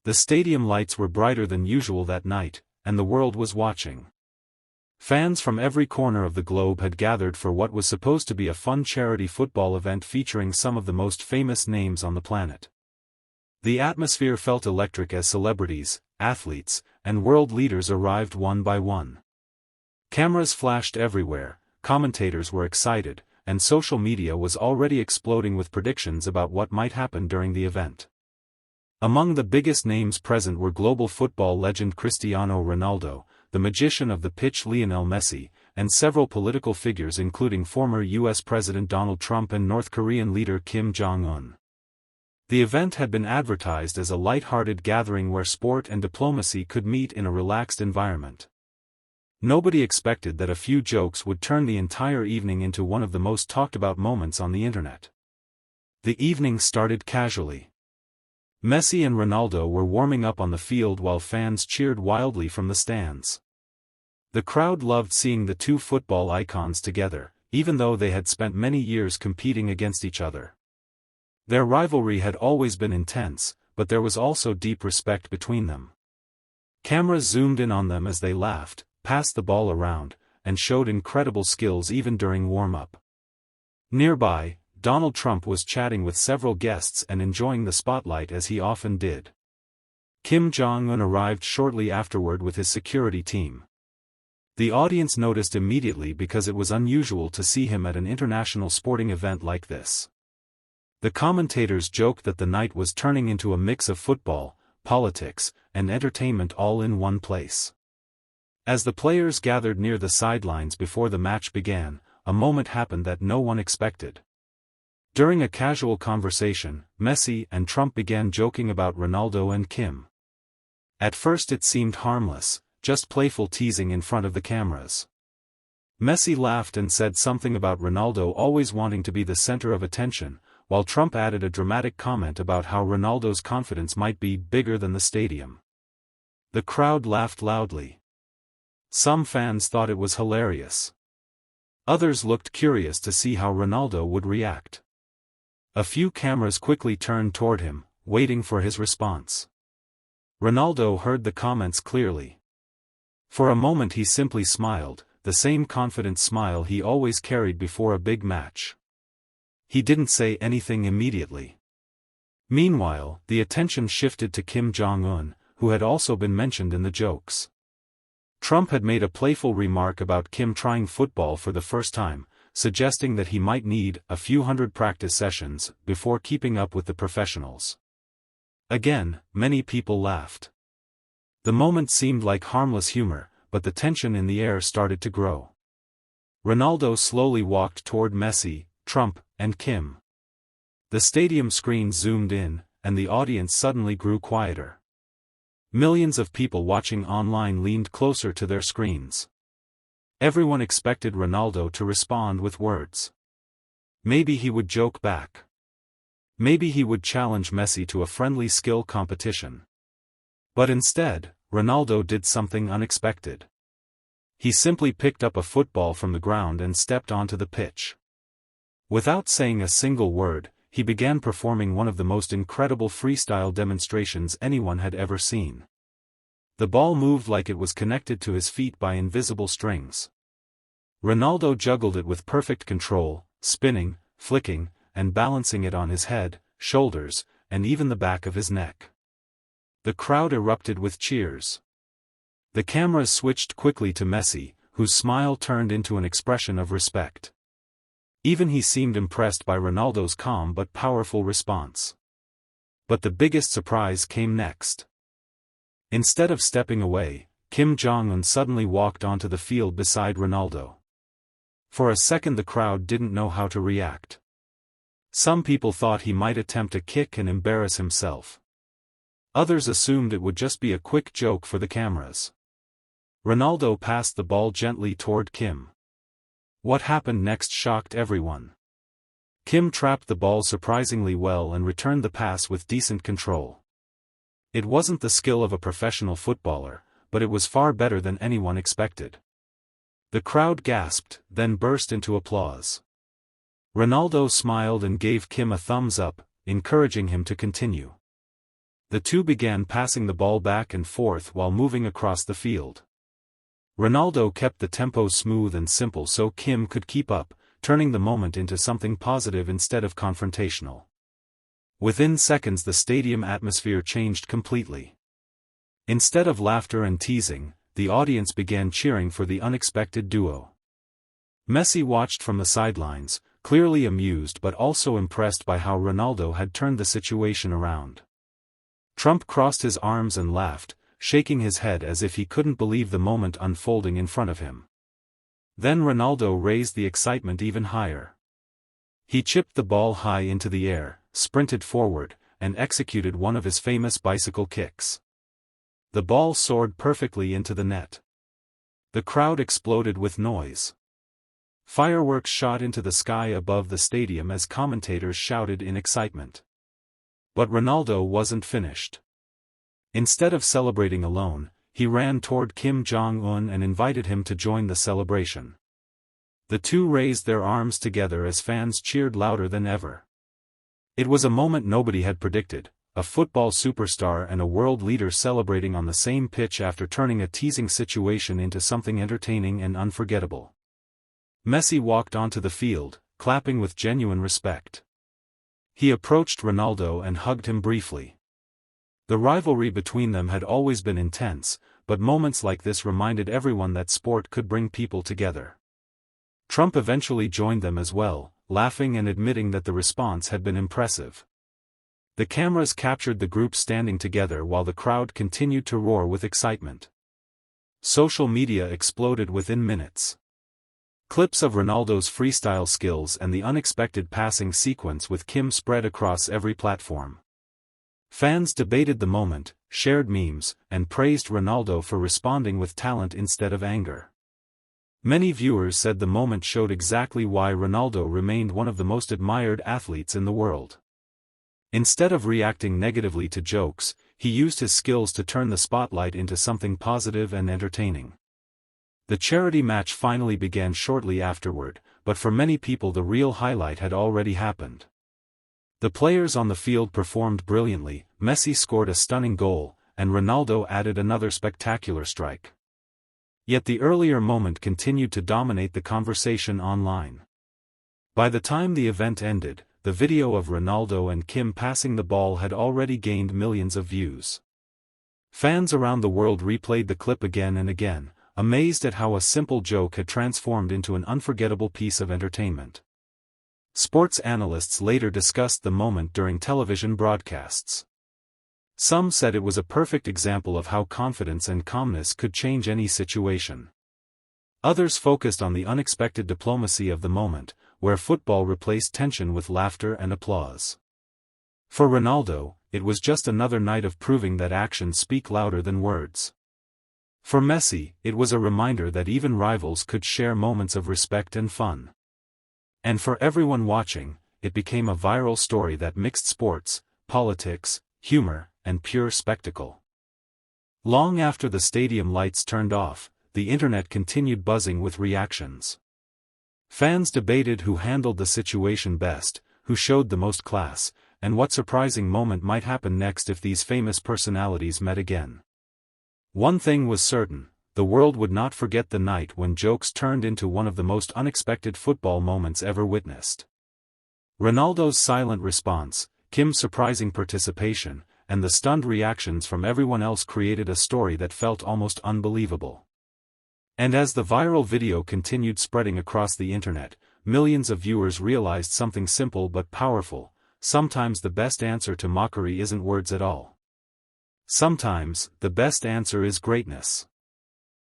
The stadium lights were brighter than usual that night, and the world was watching. Fans from every corner of the globe had gathered for what was supposed to be a fun charity football event featuring some of the most famous names on the planet. The atmosphere felt electric as celebrities, athletes, and world leaders arrived one by one. Cameras flashed everywhere, commentators were excited, and social media was already exploding with predictions about what might happen during the event. Among the biggest names present were global football legend Cristiano Ronaldo, the magician of the pitch Lionel Messi, and several political figures including former US President Donald Trump and North Korean leader Kim Jong Un. The event had been advertised as a light-hearted gathering where sport and diplomacy could meet in a relaxed environment. Nobody expected that a few jokes would turn the entire evening into one of the most talked-about moments on the internet. The evening started casually. Messi and Ronaldo were warming up on the field while fans cheered wildly from the stands. The crowd loved seeing the two football icons together, even though they had spent many years competing against each other. Their rivalry had always been intense, but there was also deep respect between them. Cameras zoomed in on them as they laughed, passed the ball around, and showed incredible skills even during warm-up. Nearby, Donald Trump was chatting with several guests and enjoying the spotlight as he often did. Kim Jong Un arrived shortly afterward with his security team. The audience noticed immediately because it was unusual to see him at an international sporting event like this. The commentators joked that the night was turning into a mix of football, politics, and entertainment all in one place. As the players gathered near the sidelines before the match began, a moment happened that no one expected. During a casual conversation, Messi and Trump began joking about Ronaldo and Kim. At first it seemed harmless, just playful teasing in front of the cameras. Messi laughed and said something about Ronaldo always wanting to be the center of attention, while Trump added a dramatic comment about how Ronaldo's confidence might be bigger than the stadium. The crowd laughed loudly. Some fans thought it was hilarious. Others looked curious to see how Ronaldo would react. A few cameras quickly turned toward him, waiting for his response. Ronaldo heard the comments clearly. For a moment he simply smiled, the same confident smile he always carried before a big match. He didn't say anything immediately. Meanwhile, the attention shifted to Kim Jong Un, who had also been mentioned in the jokes. Trump had made a playful remark about Kim trying football for the first time, suggesting that he might need a few hundred practice sessions before keeping up with the professionals. Again, many people laughed. The moment seemed like harmless humor, but the tension in the air started to grow. Ronaldo slowly walked toward Messi, Trump, and Kim. The stadium screen zoomed in, and the audience suddenly grew quieter. Millions of people watching online leaned closer to their screens. Everyone expected Ronaldo to respond with words. Maybe he would joke back. Maybe he would challenge Messi to a friendly skill competition. But instead, Ronaldo did something unexpected. He simply picked up a football from the ground and stepped onto the pitch. Without saying a single word, he began performing one of the most incredible freestyle demonstrations anyone had ever seen. The ball moved like it was connected to his feet by invisible strings. Ronaldo juggled it with perfect control, spinning, flicking, and balancing it on his head, shoulders, and even the back of his neck. The crowd erupted with cheers. The cameras switched quickly to Messi, whose smile turned into an expression of respect. Even he seemed impressed by Ronaldo's calm but powerful response. But the biggest surprise came next. Instead of stepping away, Kim Jong Un suddenly walked onto the field beside Ronaldo. For a second the crowd didn't know how to react. Some people thought he might attempt a kick and embarrass himself. Others assumed it would just be a quick joke for the cameras. Ronaldo passed the ball gently toward Kim. What happened next shocked everyone. Kim trapped the ball surprisingly well and returned the pass with decent control. It wasn't the skill of a professional footballer, but it was far better than anyone expected. The crowd gasped, then burst into applause. Ronaldo smiled and gave Kim a thumbs up, encouraging him to continue. The two began passing the ball back and forth while moving across the field. Ronaldo kept the tempo smooth and simple so Kim could keep up, turning the moment into something positive instead of confrontational. Within seconds the stadium atmosphere changed completely. Instead of laughter and teasing, the audience began cheering for the unexpected duo. Messi watched from the sidelines, clearly amused but also impressed by how Ronaldo had turned the situation around. Trump crossed his arms and laughed, shaking his head as if he couldn't believe the moment unfolding in front of him. Then Ronaldo raised the excitement even higher. He chipped the ball high into the air, sprinted forward, and executed one of his famous bicycle kicks. The ball soared perfectly into the net. The crowd exploded with noise. Fireworks shot into the sky above the stadium as commentators shouted in excitement. But Ronaldo wasn't finished. Instead of celebrating alone, he ran toward Kim Jong Un and invited him to join the celebration. The two raised their arms together as fans cheered louder than ever. It was a moment nobody had predicted, a football superstar and a world leader celebrating on the same pitch after turning a teasing situation into something entertaining and unforgettable. Messi walked onto the field, clapping with genuine respect. He approached Ronaldo and hugged him briefly. The rivalry between them had always been intense, but moments like this reminded everyone that sport could bring people together. Trump eventually joined them as well, laughing and admitting that the response had been impressive. The cameras captured the group standing together while the crowd continued to roar with excitement. Social media exploded within minutes. Clips of Ronaldo's freestyle skills and the unexpected passing sequence with Kim spread across every platform. Fans debated the moment, shared memes, and praised Ronaldo for responding with talent instead of anger. Many viewers said the moment showed exactly why Ronaldo remained one of the most admired athletes in the world. Instead of reacting negatively to jokes, he used his skills to turn the spotlight into something positive and entertaining. The charity match finally began shortly afterward, but for many people the real highlight had already happened. The players on the field performed brilliantly, Messi scored a stunning goal, and Ronaldo added another spectacular strike. Yet the earlier moment continued to dominate the conversation online. By the time the event ended, the video of Ronaldo and Kim passing the ball had already gained millions of views. Fans around the world replayed the clip again and again, amazed at how a simple joke had transformed into an unforgettable piece of entertainment. Sports analysts later discussed the moment during television broadcasts. Some said it was a perfect example of how confidence and calmness could change any situation. Others focused on the unexpected diplomacy of the moment, where football replaced tension with laughter and applause. For Ronaldo, it was just another night of proving that actions speak louder than words. For Messi, it was a reminder that even rivals could share moments of respect and fun. And for everyone watching, it became a viral story that mixed sports, politics, humor, and pure spectacle. Long after the stadium lights turned off, the internet continued buzzing with reactions. Fans debated who handled the situation best, who showed the most class, and what surprising moment might happen next if these famous personalities met again. One thing was certain, the world would not forget the night when jokes turned into one of the most unexpected football moments ever witnessed. Ronaldo's silent response, Kim's surprising participation, and the stunned reactions from everyone else created a story that felt almost unbelievable. And as the viral video continued spreading across the internet, millions of viewers realized something simple but powerful: sometimes the best answer to mockery isn't words at all. Sometimes, the best answer is greatness.